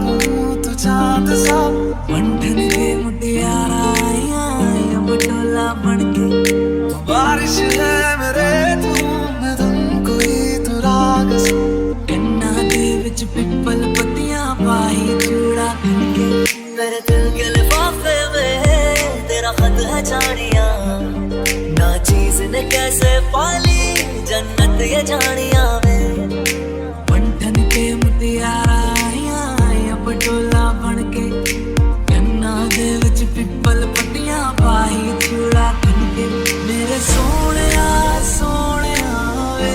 लागूं तू चांद सा। मंठन के मुटियारा आया बटोला बनके, बारिश है मेरे धूम कोई तू राग सा। कन्ना दे विच पिपल पत्तियां पाई चूड़ा बनके, मेरे दिल के लिफाफे में तेरा खत है जानिया, ना चीज ने कैसे पाली जन्नत ये जानिया में। मंठन के मुटियारा आया बटोला बनके, कन्ना दे विच पिपल पत्तियां पाई चूड़ा बनके। मेरे सोहणिया सोहणिया वे,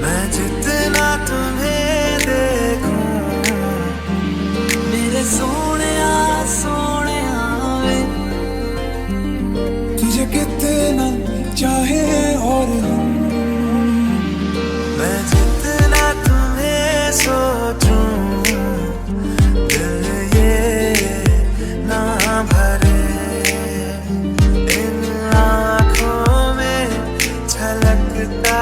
मैं जितना तुम्हें देखूं। मेरे सोहणिया सोहणिया वे, तुझे कितना चाहे और हम, मैं जितना तुम्हें सोचूं दिल ये ना भरे। इन आँखों में झलकता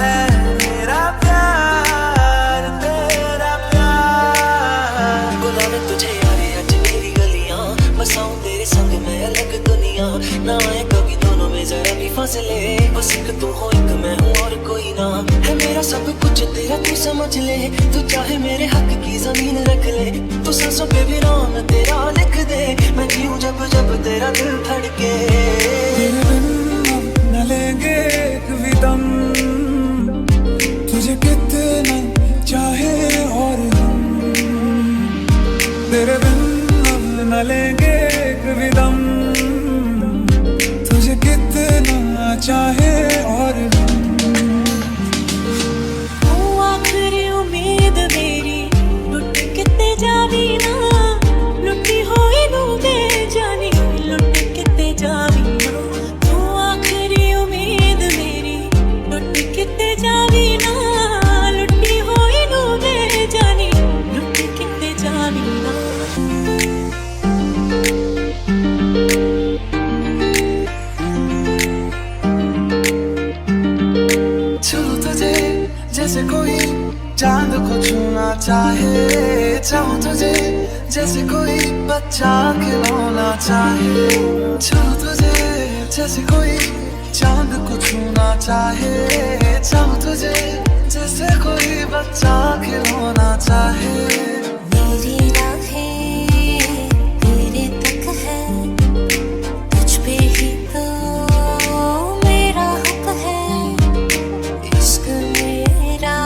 है मेरा प्यार, तेरा प्यार। बुलावे तुझे यारे आज मेरी गलियां, बसाऊं तेरे संग मैं अलग दुनिया। ना आए कभी दोनों में जरा भी फासले, बस एक तू हो एक मैं हूँ और कोई ना है। मेरा सब कुछ तेरा तू समझ ले, तू चाहे मेरे हक की जमीन रख ले। तू सांसों पे भी नाम तेरा लिख दे, मैं जीऊं जब जब तेरा दिल धड़के। तेरे बिन न लेंगे एक भी दम, तुझे कितना चाहे और हम। तेरे बिन न लेंगे एक भी दम, तुझे कितना चाहे और हम। तू आखिरी उम्मीद मेरी, लुट किते जावी ना, लुटी होई नू दे जानी, लुट किते जावी ना। तू आखिरी उम्मीद मेरी, लुट किते जावी ना, लुटी होई नू दे जानी, लुट किते जावी ना। छू तुझे जैसे कोई चांद को छूना चाहे, चाहूं तुझे जैसे कोई बच्चा खिलौना चाहे। छू तुझे जैसे कोई चांद को छूना चाहे, चाहूं तुझे जैसे कोई बच्चा खिलौना चाहे। मेरी राहें तेरे तक है, तुझ पे ही तो मेरा हक है। इश्क मेरा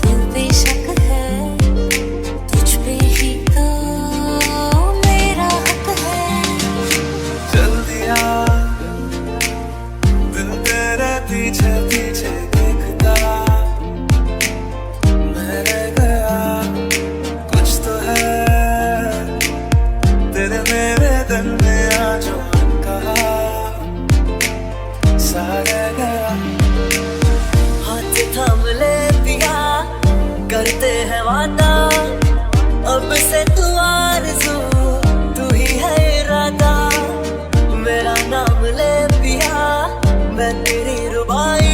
दिल बेशक है, तुझ पे ही तो मेरा हक है। चल दिया दिल तेरे पीछे पीछे देखता, मैं रह गया कुछ तो है तेरे मेरे दिल में आज कहा सा रह गया। हाथ थाम ले पिया, करते हैं वादा, अब से तू आरज़ू तू ही है इरादा। मेरा नाम ले पिया, मैं तेरी रुबाई,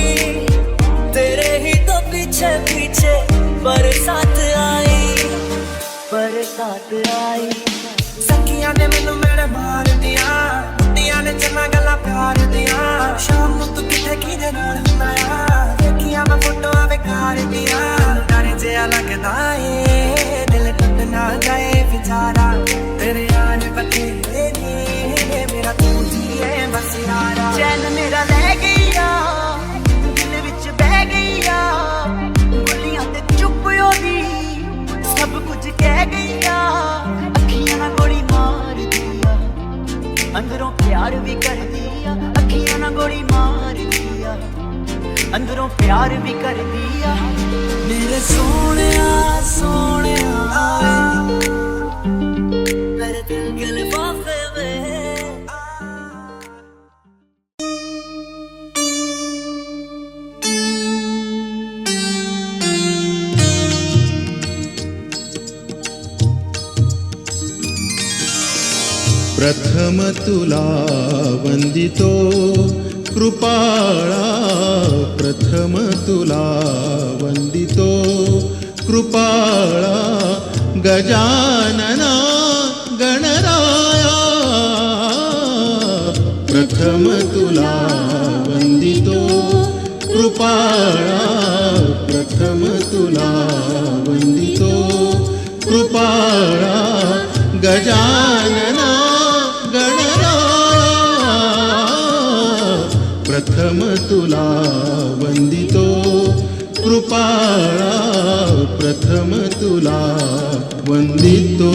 तेरे ही तो पीछे पीछे बरसात आई, बरसात आई। सखियां ने मैनू मेरे मार दिया, कुत्तियां ने चन्ना गल्लां प्यार दिया। शाम नूं तू किथे किहदे नाल हुंदा आ, देखियां मैं फोटोआं बेकार दिया। डर जिहा लगदा ए दिल टुट ना जाए बेचारा, तेरे यार बथेरे ने मेरा तू ही है बस यारा। चैन मेरा रह गया दिल विच बह गया, बोलियां ते चुप होदी सब कुछ कह गया। अखियां ना गोली मार दिया, अंदरों प्यार भी कर दिया। अखियां ना गोली मार दिया, अंदरों प्यार भी कर दिया। मेरे सोहणिया सोहणिया मेरे दिल के लिफाफे में प्रथम तुला वंदितो कृपाळा, प्रथम तुला वंदितो कृपाळा गजानना गणराया प्रथम तुला वंदितो कृपाळा प्रथम तुला वंदितो कृपाळा गजानना गणराया प्रथम तुला वंदितो कृपाळा प्रथम तुला वंदितो.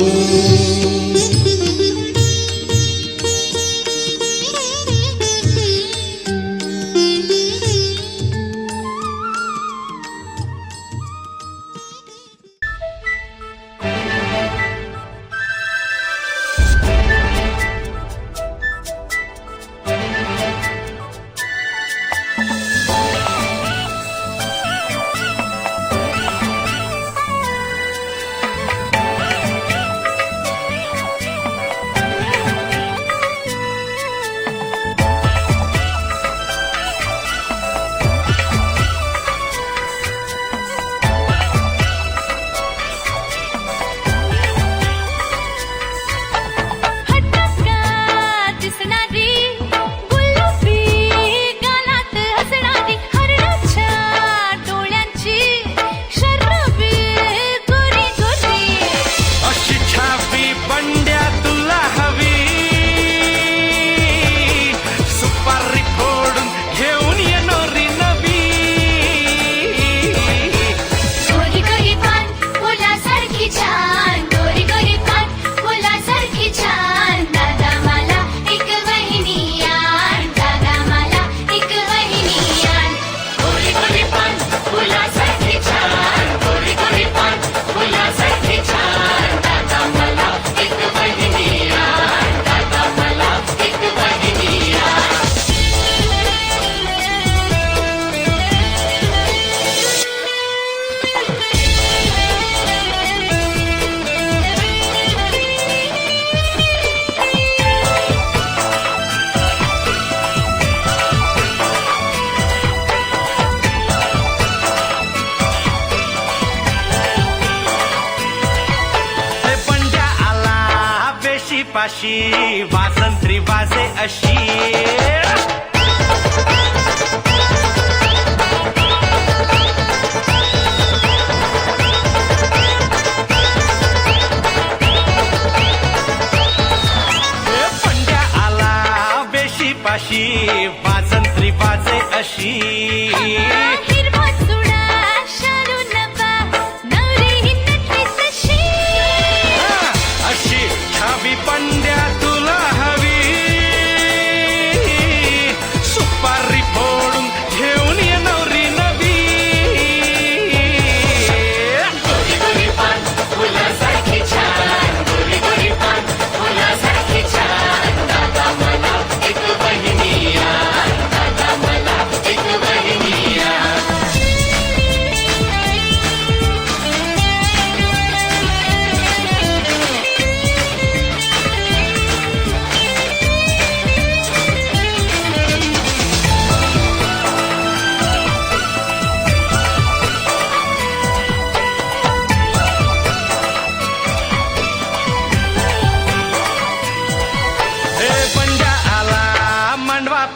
पाशी वासंत्री वाजे अशी पंड्या आला बेशी पाशी वासंत्री वाजे अशी पंड्या तुला हवी सुपारी फोडून घेऊन ये नवरी नवी गोरी गोरी पान फुलासारखी छान गोरी गोरी पान फुलासारखी छान दादा मला एक बहिणी आण दादा मला एक बहिणी आण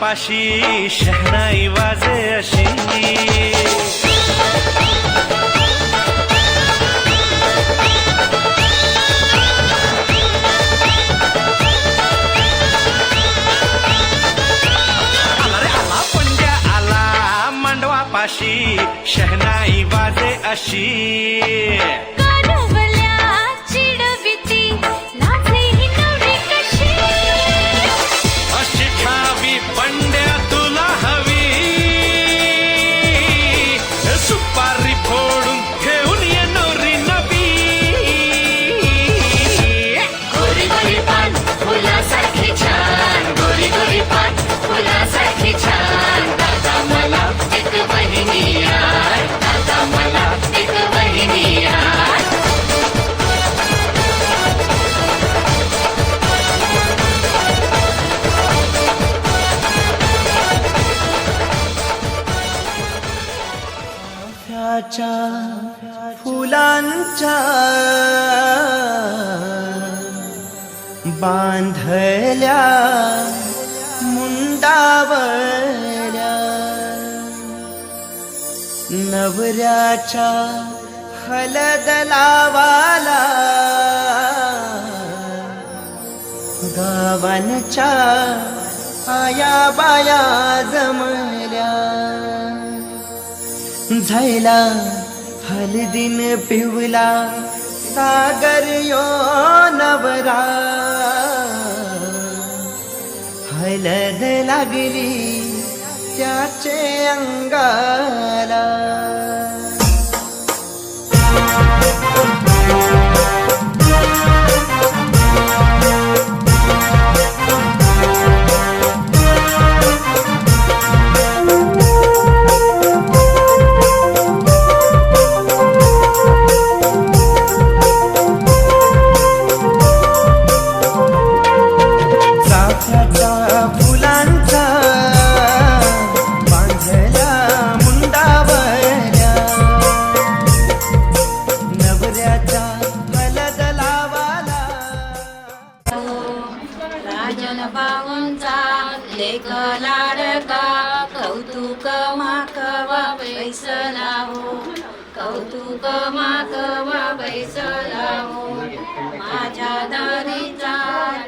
पाशी शहनाई वाजे अशी आला पंड्या आला मांडवा पाशी शहनाई वाजे अशी पंड्या तुला हवी सुपारी फोडून बांधल्या मुंडावल्या नवऱ्याच्या हलद लावाला गावांच्या आया बाया जमल्या झायला हलदीन पिवला सागर यो नवरा हलद लागली त्याचे अंगाला लेक लाडका कौतुक माकवा बैसला हो कौतुक माकवा बैसला हो माझ्या दारीचा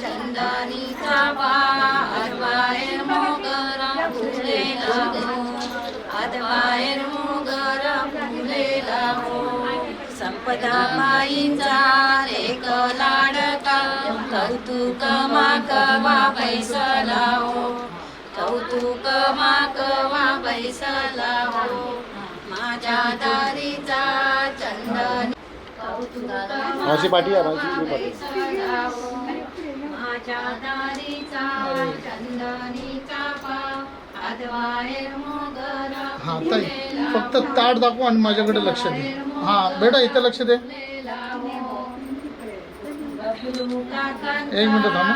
चंदनीचा बाहेर मोगरा फुलेला हो बाहेर मोगरा फुलेला हो संपदा माईचा लेक लाडका कौतुक माकवा बैसला हो कौतुक माकवा बैसला हो माझ्या दारीचा चंदन कौतुक माकवा बैसला हो माझ्या दारीचा चंदनीचा बाहेर मोगरा हा ताई फक्त ताट दाखवा आणि माझ्याकडे लक्ष दे. हा बेटा इथं लक्ष दे. एक मिनिट थांबा.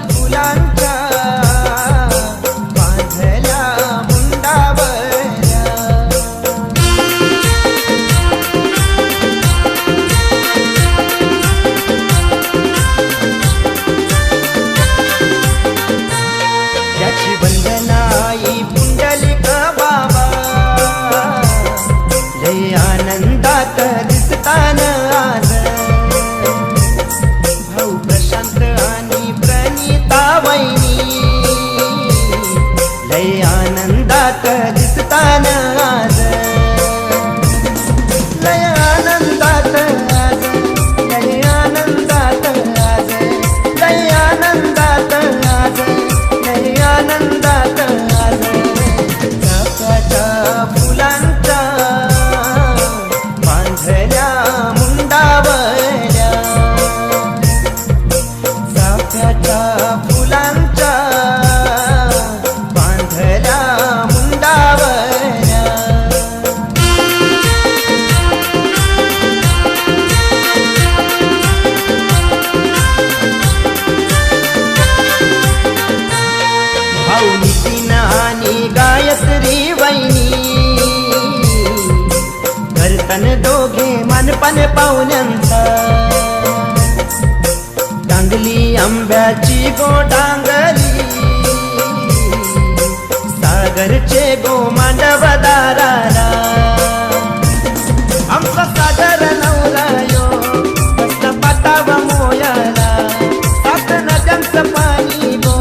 फुलांच्या बांधल्या मुंडावल्या त्याची वंदनाई पुंडलिक बाबा लय आनंदात दिसतान आज भाऊ प्रशांत आणि प्रणिता वहिनी लय आनंदात दिसतान आज लय आनंदात आज लय आनंदात आज लय आनंदात आज लय आनंदात आज चाफ्याच्या फुलांच्या बांधल्या मुंडावल्या चाफ्याच्या फुलांच्या बांधल्या मुंडावल्या भाऊ नितीन आणि गायत्री वहिनी करतन दोघे मनपन पाहुण्यांचा डांगली आंब्याची गोडांगली सागरचे गो मांडव दाराला आमचा सागर नवरा यो मस्त पाताव मोयाला सात नद्यांचं पाणी गो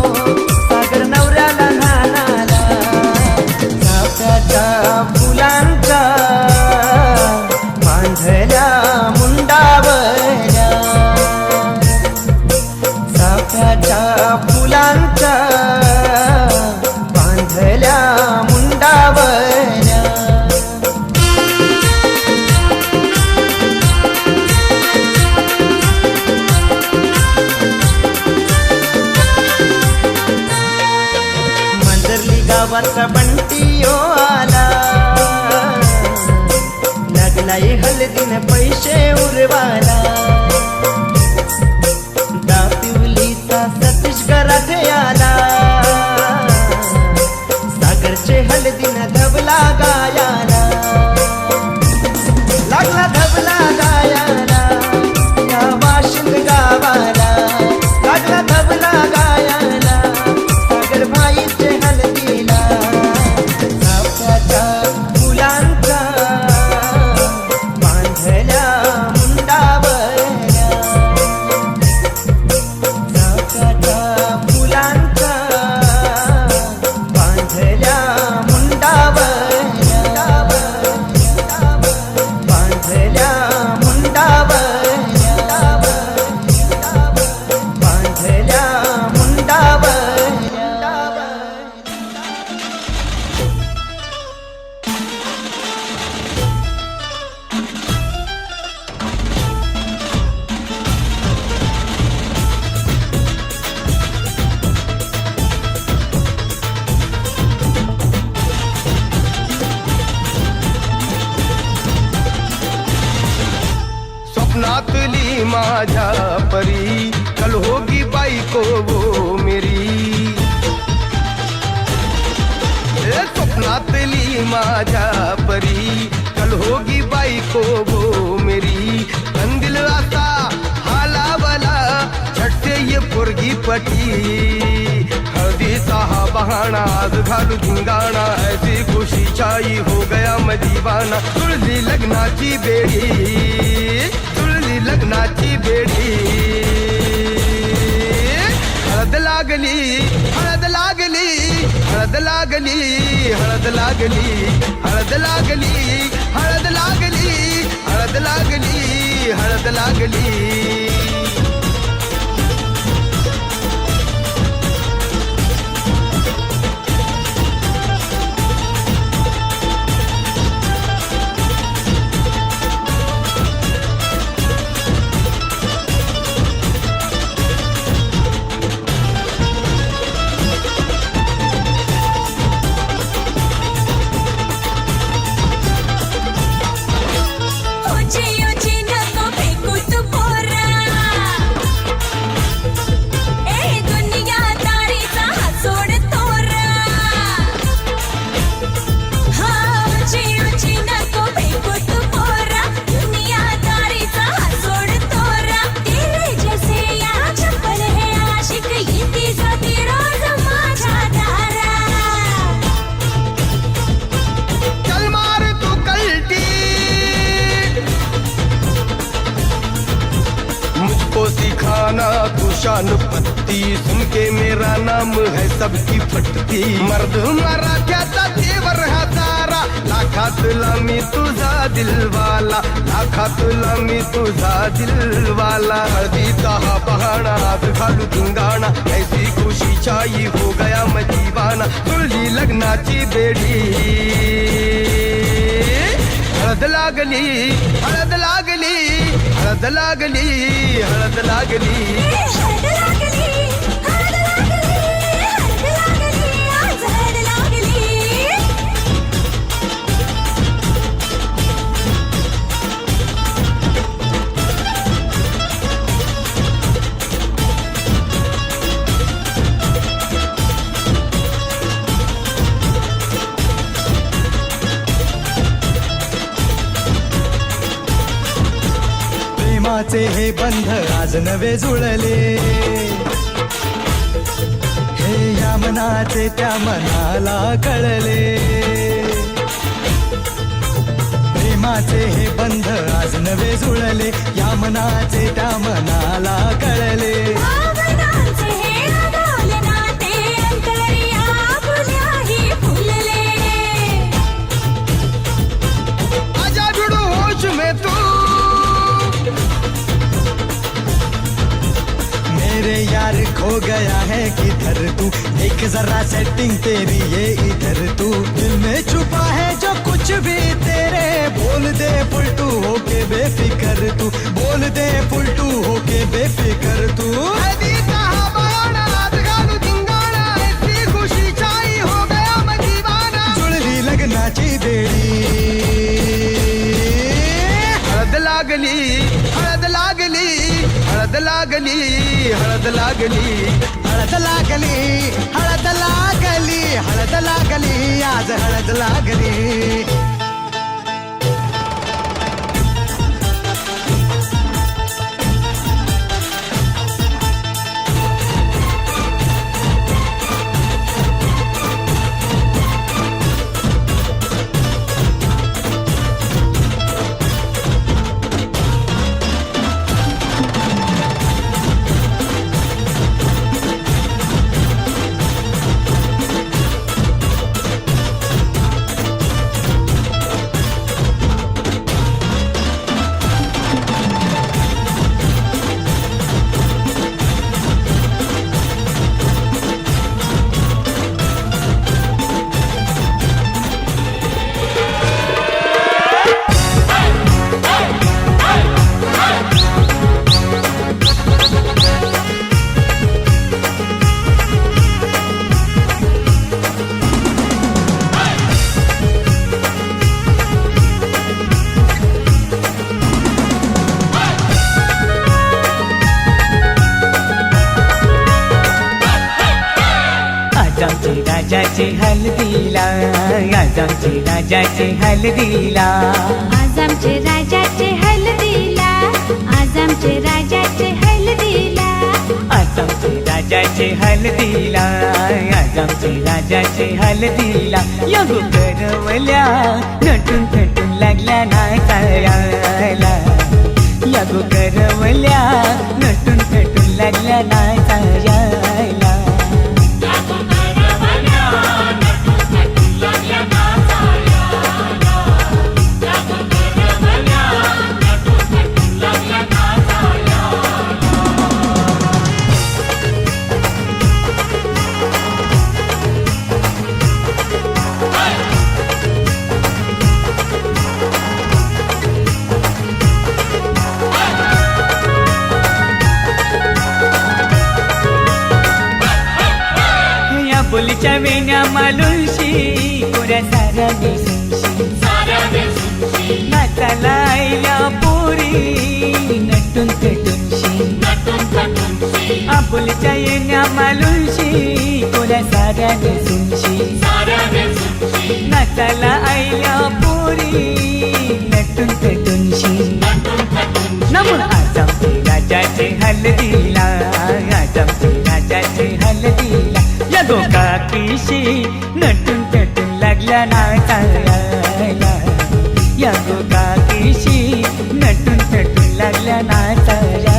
सागर नवऱ्याला नानाला चाफ्याच्या फुलांच्या बांधल्या मुंडावल्या चाफ्याच्या फुलांच्या बांधल्या मुंडावल्या मंदरली गावाचा बंटी यो आला लागलाय हलदीन पैसे उरवाला दापिवलीचा सतीश कराठे आला सागरचे हलदीन धबला गायाला बांधल्या मुंडावर, बांधल्या मुंडावर, बांधल्या मुंडावर. स्वप्नातली माझ्या परी कल होगी बायको वो मेरी. स्वप्नातली माझ्या परी कल होगी बायको वो मेरी. कंदिल असा हालावला झटते ये पोरगी पटी. हळदीचा हा बहाणा आज घालू धिंगाणा ऐसी खुशी छाई हो गया मैं दीवाना. तुळली लग्नाची बेडी, तुळली लग्नाची बेडी. हळद लागली, हळद लागली, हळद लागली, हळद लागली, हळद लागली, हळद लागली, हळद लागली, हळद लागली. सिखाना तू शान पत्ती, सुन के मेरा नाम है सबकी फटती. मर्द मराठ्याचा देवर हा सारा, लाखातला मी तुझा दिलवाला, लाखातला मी तुझा दिलवाला. हळदीचा हा बहाणा आज घालू धिंगाणा ऐसी खुशी छाई हो गया मैं दीवाना. तुझी लग्नाची बेडी. हळद लागली, हळद लागली, हळद लागली, हळद लागली. हळद लागली, हळद लागली, हळद लागली, आज हळद लागली. प्रेमाचे हे बंध आज नवे जुळले, हे या मनाचे त्या मनाला कळले. प्रेमाचे हे बंध आज नवे जुळले, या मनाचे त्या मनाला कळले. भावनांचे हे अडवले नाते, अंतरी आपुल्याही फुलले. आजा जुड़ो होश में तू, मेरे यार खो गया है किधर तू, देख जरा सेटिंग तेरी ये इधर तू. दिल में छुपा है जो कुछ भी तेरे, बोल दे फुलटू होके बेफिकर तू, बोल दे फुलटू होके बेफिकर तू. हळदीचा हा बहाणा आज घालू धिंगाणा ऐसी खुशी छाई हो गया मैं दीवाना. जुळली लग्नाची बेडी. हळद लागली, हळद लागली, हळद लागली, हळद लागली. हळद लागली, हळद लागली, हळद लागली, आज हळद लागली. राजाचे हल्दीला, आज आमचे राजाचे हल्दीला. आज आमचे राजाचे हल्दीला, आज आमचे राजाचे हल्दीला. आज आमचे राजाचे हल्दीला, आज आमचे राजाचे हल्दीला. या गो करवल्या नटून थटून लागल्या नाचायला. या गो करवल्या नटून थटून लागल्या नाचायला. बोलीच्या वेण्या मालुंशी कोऱ्या साऱ्या दिसूनशी. नाचाला आईल्या पोरी नटून थटूनशी. आपुलीच्या येण्या मालुंशी कोऱ्या साऱ्या दिसूनशी. नाचाला आईल्या पोरी नटून थटूनशी. नमून आज आमचे राजाचे हल्दीला, आज आमचे राजाचे हल्दीला. या गो काकीशी नटून थटून लागल्या नाचायला. या गो काकीशी नटून थटून लागल्या नाचायला.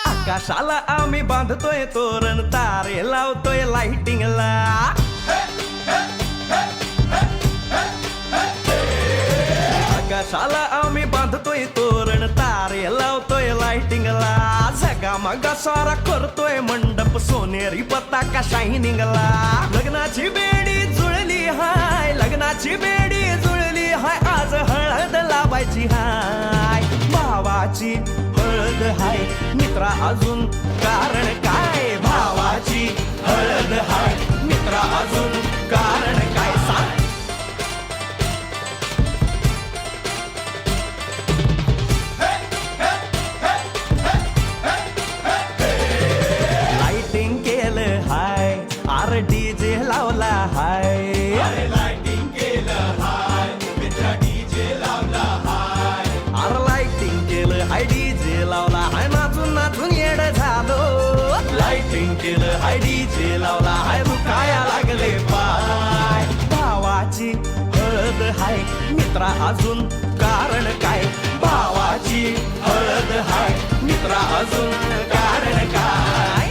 आकाशाला आम्ही बांधतोय तोरण, तारे लावतोय लाइटिंगला. आकाशाला आम्ही बांधतोय तोरण, तारे लावतोय लाइटिंगला. झगामगा सारा करतोय मंडप, सोनेरी पताका शायनिंगला. लग्नाची बेडी जुळली हाय, लग्नाची बेडी जुळली हाय. आज हळद लावायची हाय, भावाची हळद हाय. मित्रा अजून कारण काय, भावाची हळद हाय. मित्रा अजून कारण काय सांग. लाइटिंग केलं हाय, आर डीजे लावला हाय. लाइटिंग केलं हाय, मित्रा डीजे लावला हाय. आर लाइटिंग केलं हाय, डीजे लावला हाय. नाचून नाचून येड झालो. लाइटिंग केलं हाय, डीजे लावला हाय. दुखाया लागले पाय. भावाची हळद हाय, मित्रा अजून कारण काय. भावाची हळद हाय, मित्रा अजून कारण काय.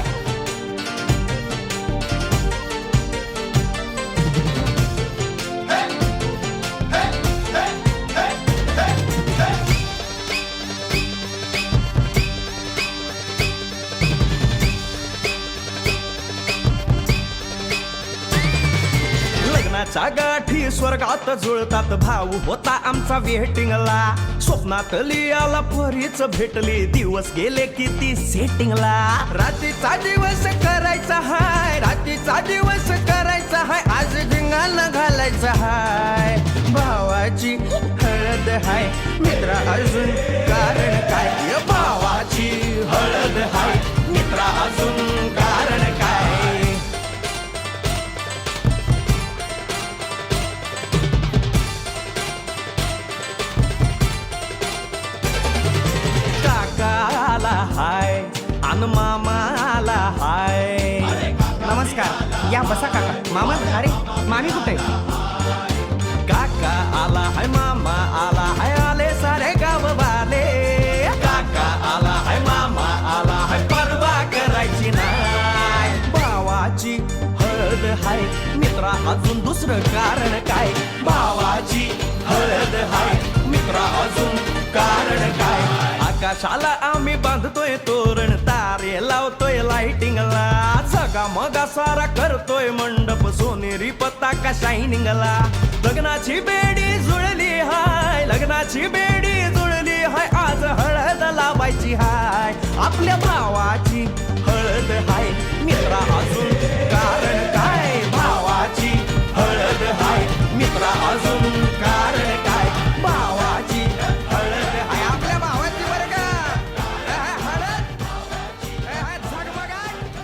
प्रेमाच्या गाठी स्वर्गात जुळतात भाऊ होता आमचा वेटिंगला स्वप्नात लियाला परीच भेटली दिवस गेले किती सेटिंगला रात्रीचा दिवस करायचा हाय रात्रीचा दिवस करायचा हाय आज धिंगाणा घालायचा हाय भावाची हळद हाय मित्रा अजून कारण काय भावाची हळद हाय मित्रा अजून कारण काय काकाला हाय अन मामाला हाय नमस्कार या बसा काका मामा अरे मामी कुठे काका आला हाय मामा आला हाय आले सारे गाव वाले काका आला हाय मामा आला हाय परवा करायची नाय भावाची हळद हाय मित्रा अजून दुसरं कारण काय भावाची हळद हाय मित्रा अजून कारण काय आकाशाला आम्ही बांधतोय तोरण तारे लावतोय लाइटिंगला सगा मगा सारा करतोय मंडप सोनेरी पताका शायनिंगला लग्नाची बेडी जुळली हाय लग्नाची बेडी जुळली हाय आज हळद लावायची हाय आपल्या भावाची हळद हाय मित्रा अजून कारण काय भावाची हळद हाय मित्रा अजून कारण काय भावाची हळद हाय आपल्या भावाची बरं का हळद झगमगाट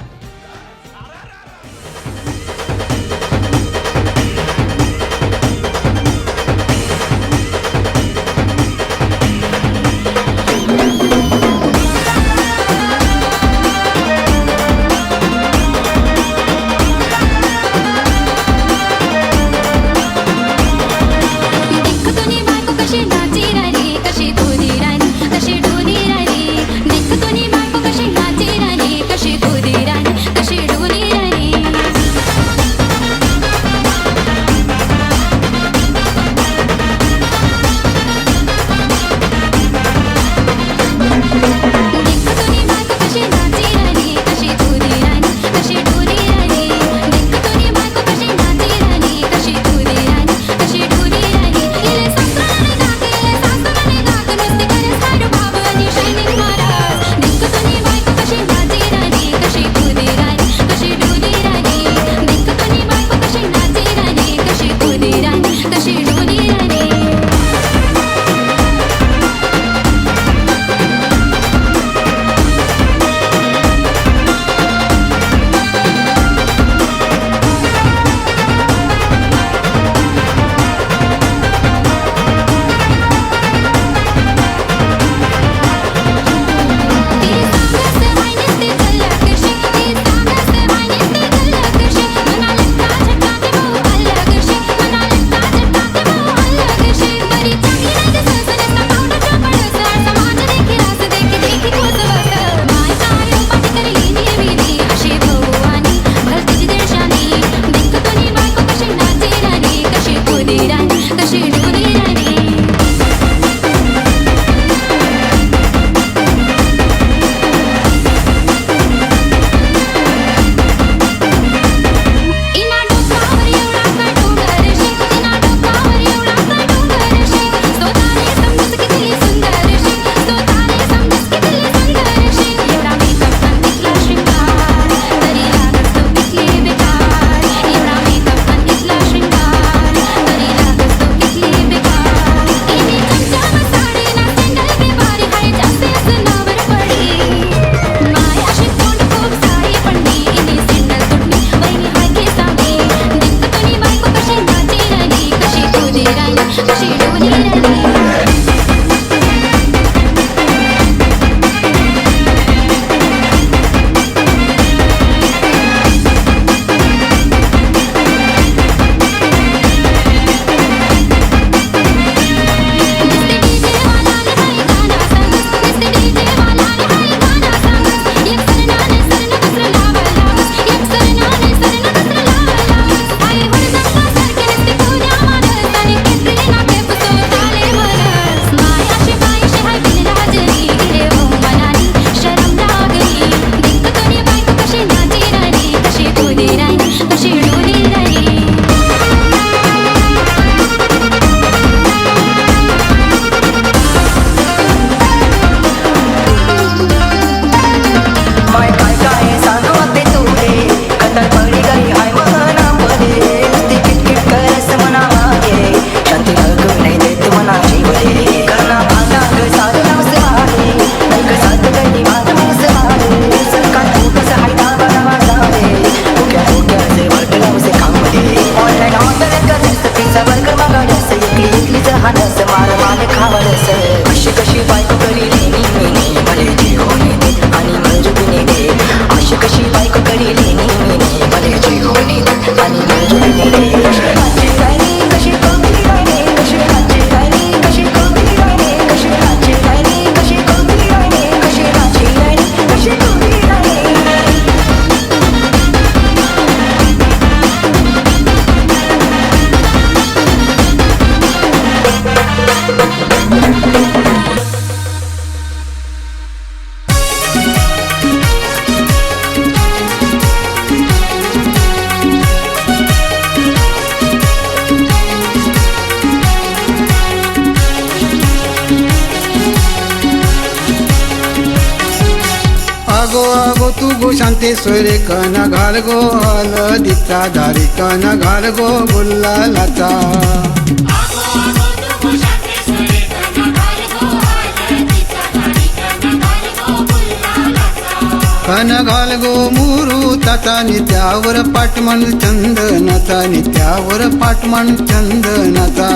तू गो शांतेश्वरी कण घाल गो हळदीचा दारी कण घाल गो गुलालाचा कण घाल गो मुरुताचा नित्यावर पाटमण चंदनाचा नित्यावर पाटमण चंदनाचा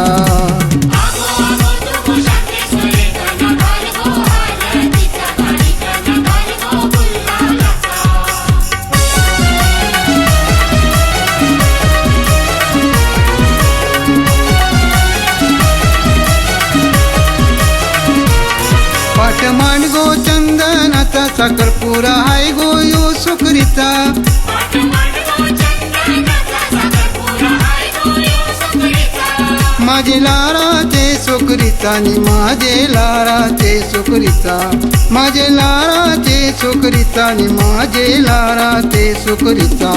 पाटमांड गो चंदनाचा साखरपुरा हाय गो यो सुकरीचा माझे लाराचे सुकरीचा नि माझे लाराचे सुकरीचा माझे लाराचे सुकरीचा नि माझे लाराचे सुकरीचा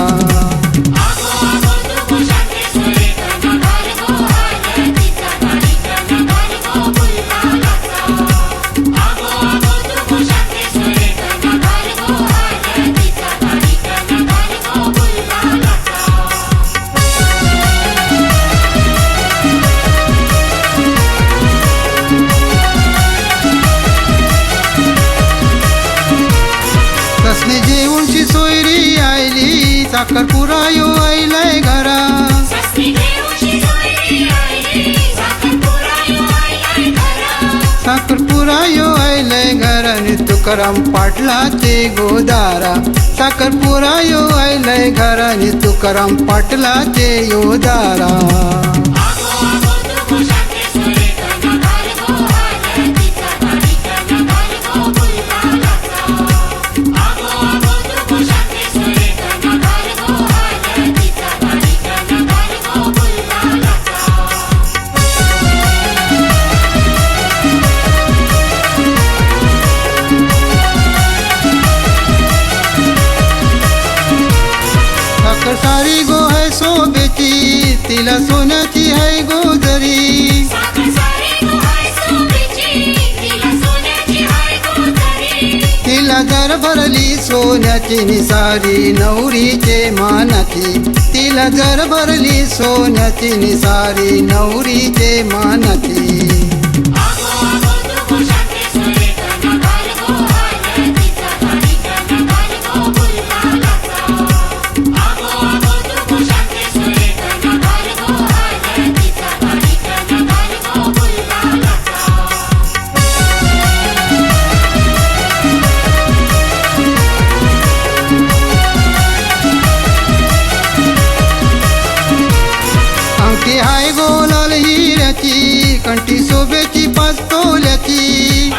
तसने जेवणची सोयरी आयली साखरपुरा यो आयलाय घरा साखरपुरा यो आयलाय घराने तुकाराम पाटलाचे गोदारा साखरपुरा यो आयलाय घराने तुकाराम पाटलाचे योदारा सारी गो है शोभेची तिला सोन्याची है गोदरी तिला जर भरली सोन्याची निसारी नवरीचे मानाची तिला जर भरली सोन्याची निसारी नवरीचे मानाची अंगठी हाय गोलाल हिऱ्याची कंठी शोभेची पाच तोल्याची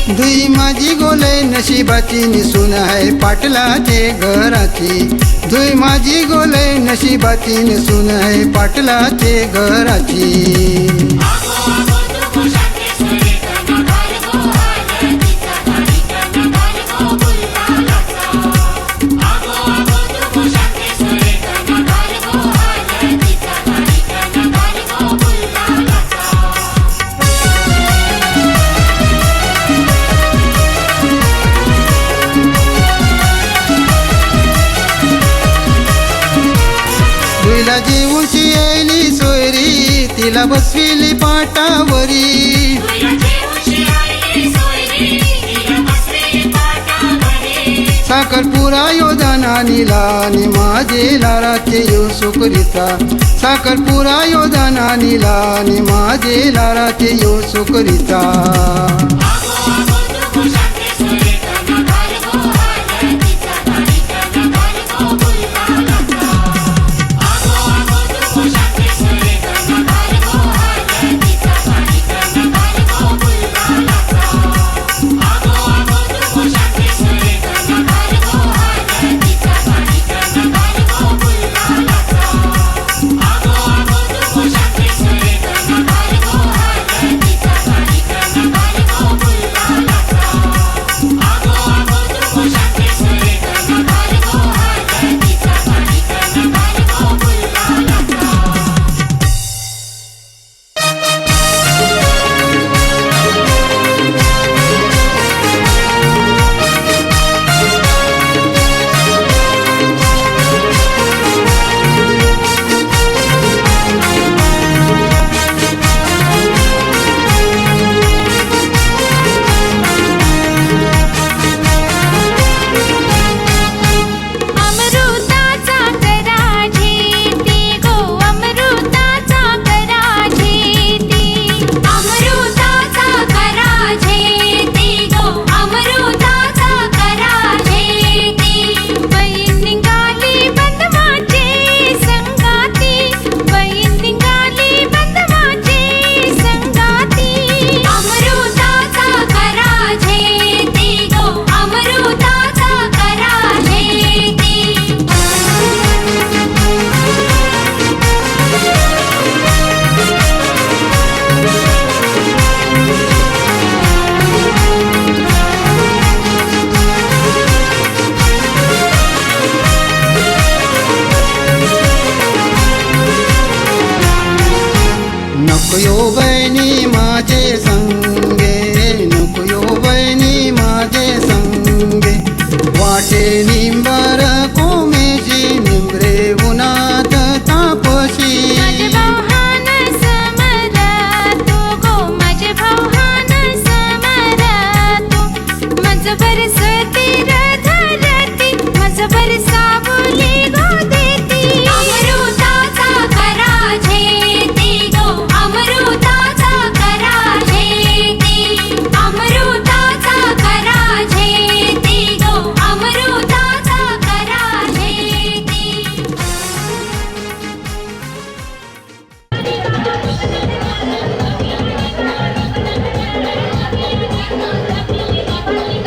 दुई माझी गोले नशिबाची निसून आहे पाटलाचे घराची दुई माझी गोले नशिबाची निसून आहे पाटलाचे घराची दुईला जेवूची यायली सोयरी तिला बसविली पाटावरी साखरपुरा योदाना नीला नि माझे लाराचे यो सुकरीचा साखरपुरा योदाना नीला नि माझे लाराचे यो सुकरीचा Bye. माझे संगे नको यो वहिनी माझे संगे वाटे निंबर कोमेची निंबरे उन्हात तापशी माझे भावहान समरा तू गो माझे भावहान समरा तू माझ बरसती रधरती माझ बरसा बोली गो देती अमृताचा खरा झेती गो अमृताचा खरा झेती अमृताचा खरा झेती गो अमृताचा खरा झेती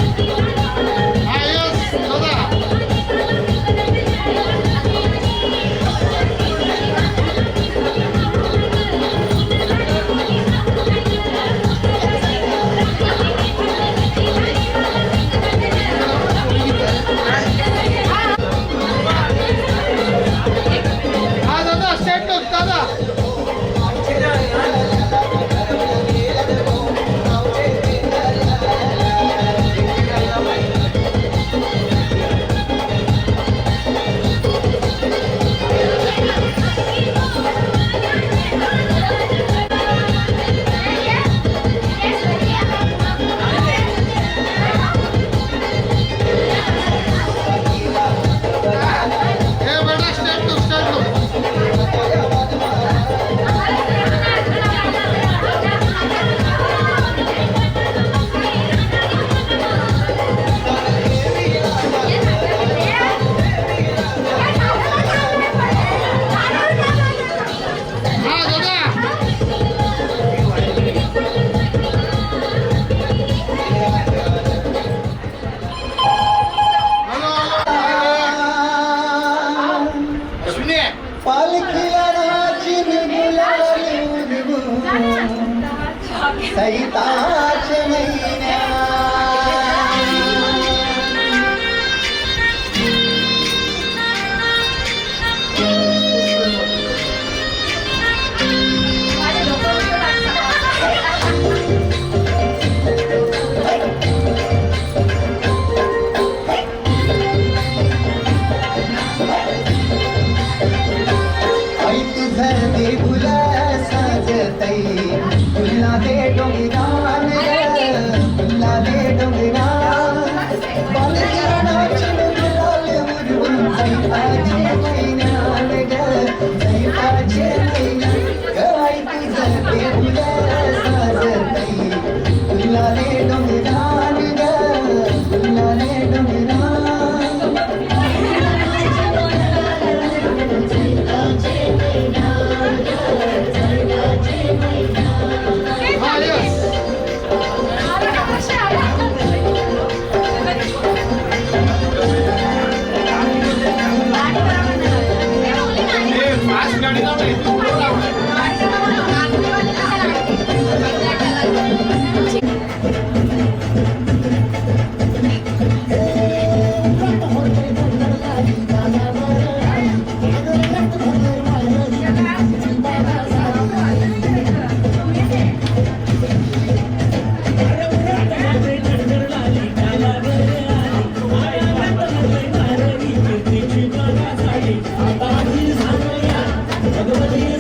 हा यस दादा हा दादा सेट दादा हे बेटा स्टेट हा दादा हॅलो सुने पालखीला राजीन गुलाल उडवून सैताच्या महिन्या आई तुझं देऊला साजतई तुला दे डोंगरान तुला दे डोंगरान बालकिरणाची गुलाल उडवून सैताचे मैनान ग सैताचे मैनान ग आई तुझं देऊला साजतई तुला दे डोंगरान ग तुला दे डोंगरान हा यस फास्ट गाडी भगवती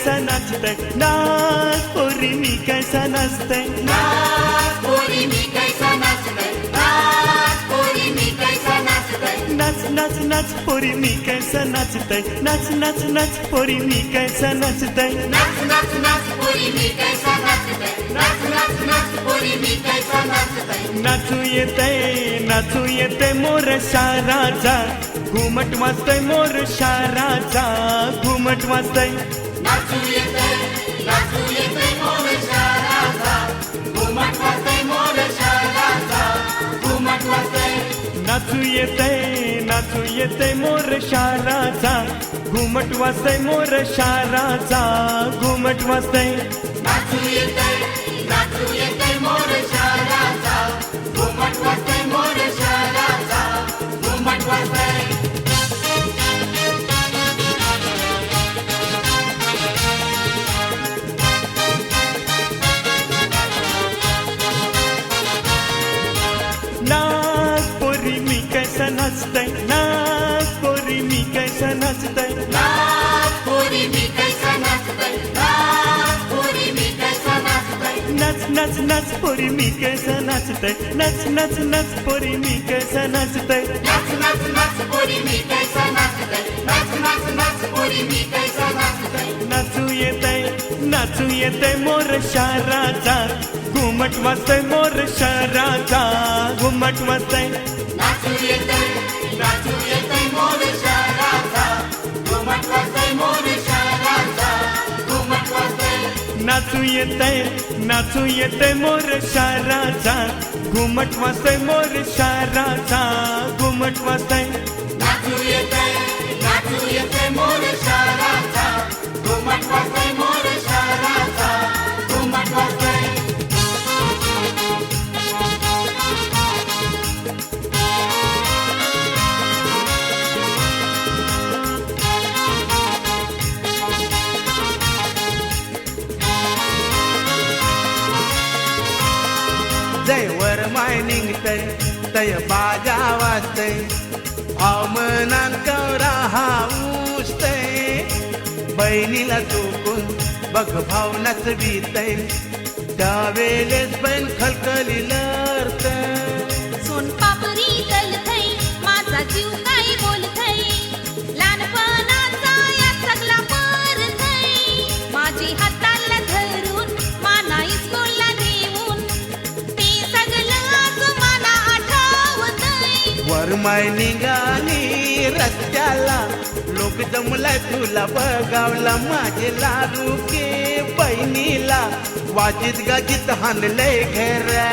कैसा नाचतय नाच पोरी मी कैसा नाचतय नाच पोरी मी कैसा नाचतय नाच पोरी मी कैसा नाचतय नाच नाच नाच पोरी मी कैसा नाचतय नाच नाच नाच पोरी मी कैसा नाचतय नाच नाच नाच पोरी मी कैसा नाचतय नाच नाच नाच पोरी मी कैसा नाचतय नाचू येते मोर शाराचा घुमट वाजतय मोर शाराचा घुमट वाजतय नाचू येते मोर शहराचा घुमट वाजतय मोर शहराचा घुमट वाजतय नाचू येते मोर शाराचा घुमट वाजतय मोर शाराचा घुमट वाजतय नाचू येते मोर शहराचा घुमट वाजतय मोर शहराचा घुमट वाजतय नाच पोरी मी कैसा नाचतय नाच पोरी मी कैसा नाचतय नाच पोरी मी कैसा नाचतय नाच पोरी मी कैसा नाचतय नाच नाच नाच पोरी मी कैसा नाचतय नाच नाच नाच पोरी मी कैसा नाचतय नाच नाच नाच पोरी मी कैसा नाचतय नाच नाच नाच पोरी मी कैसा नाचतय नाचू येते मोर शहराचा घुमट वाजतय मोर शहराचा घुमट वाजतय नाचू येते मोर शहराचा घुमट वाजतय मोर शहराचा घुमट वाजतय नाचू येते मोर शहराचा घुमट वाजतय मोर शहराचा घुमट वाजतय नाचू येते मोर शहराचा घुमट वाजतय मोर शहराचा घुमट वाजतय जय वर माय निघतय तय बाजा वाजतय भाव मनान कवरा हा उठतय बहिणीला चुकून बघ भाव नचवितय त्यावेळेस बहीण खलखली लढतय सोनपापडी तलथै माझा जीव काय बोलथै लहानपणाचा या सगळा परथै माझी हाताला धरून माना इस्कोला नेऊन ते सगळं आज मला आठवतंय वर माय निघाली रस्त्याला लोक जमलाय तुला बघावला माझे लाडू के बहिणीला वाजित गाजित हाणलंय घरा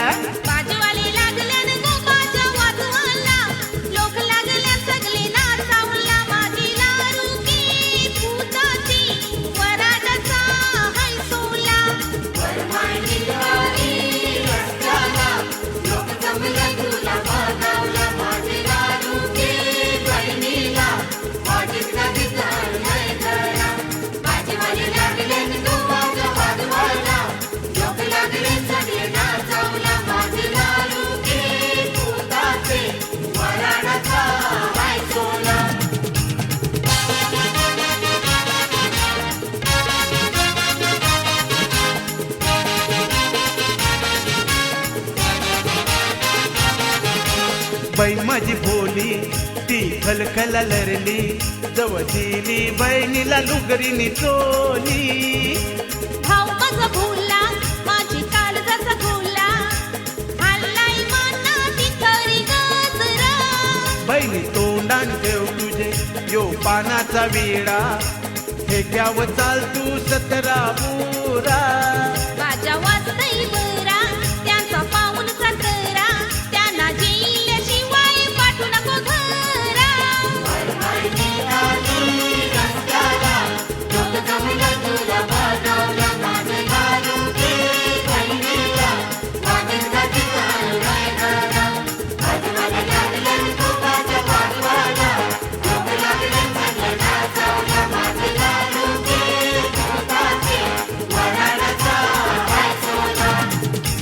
बाजूवाले लागल्यान गोपाच्या वाजवाला लोक लागल्या सगळे नाचावला माझी लाडूकी भूताची वराडाचा हाय सोला वरमाय निघाली रस्त्याला लोक जमले तुला बघावला माझी लाडूकी बहिणीला वाजीत गाजीत हाणलंय घरा बाजूवाले लागले गोपाच्या वाजवाला लोक लागले सगळे नाचावला माझी लाडूकी भूताची वराडाचा हाय सोला बाई माझी भोली ती खलखला लरली जवळ दिली बहिणीला लुगरीनी चोली भाव माझा भुला माझी काल जसा भुला हल्लाई माना ती खरी गजरा बहिणी तोंडान ठेव तुझे यो पानाचा विडा हे घ्याव चाल तू 17 बुरा बाजा वाजतय बरा त्यांचा पाऊल सतरा त्यांना जिल्ह्याशिवाय पाठवू नको घरा वरमाय निघाली रस्त्याला लोक जमले तुला बघावला माझी लाडूकी बहिणीला वाजीत गाजीत हाणलंय घरा बाजूवाले लागले गोपाच्या वाजवाला लोक लागले सगळे नाचावला माझी लाडूकी भूताची वराडाचा हाय सोला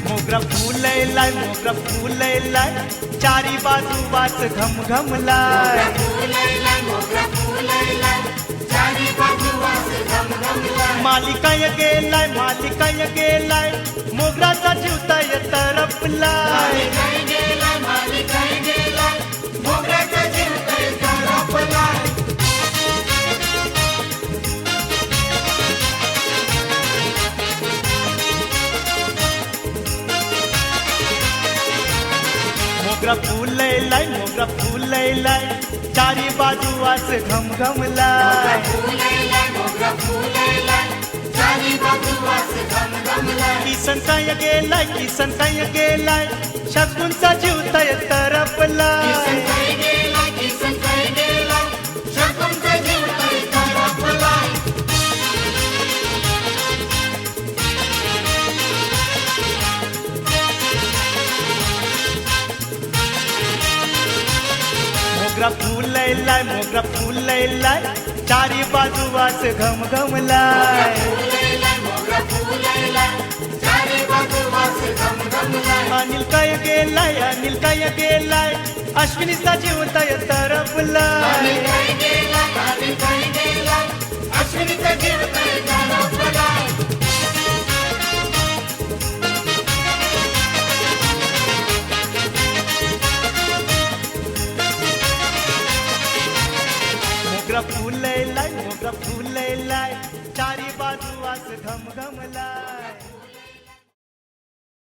मोगरा फुलैलाय चारी बाजू वाच घमघमलाय मोगरा फुलैलाय चारी बाजू वास घमघमलाय मालिकाय गेलाय मोगराचा जीवताय तरपलाय मोगरा फुललाय चारी बाजूवास घमघमलाय किसन काय गेलाय शकुनचा जीवताय तरपलाय मोगरा फुललाय चारी बाजूवास घमघमलाय अनिल काय गेलाय अश्विनीचा जीवताय तरपलाय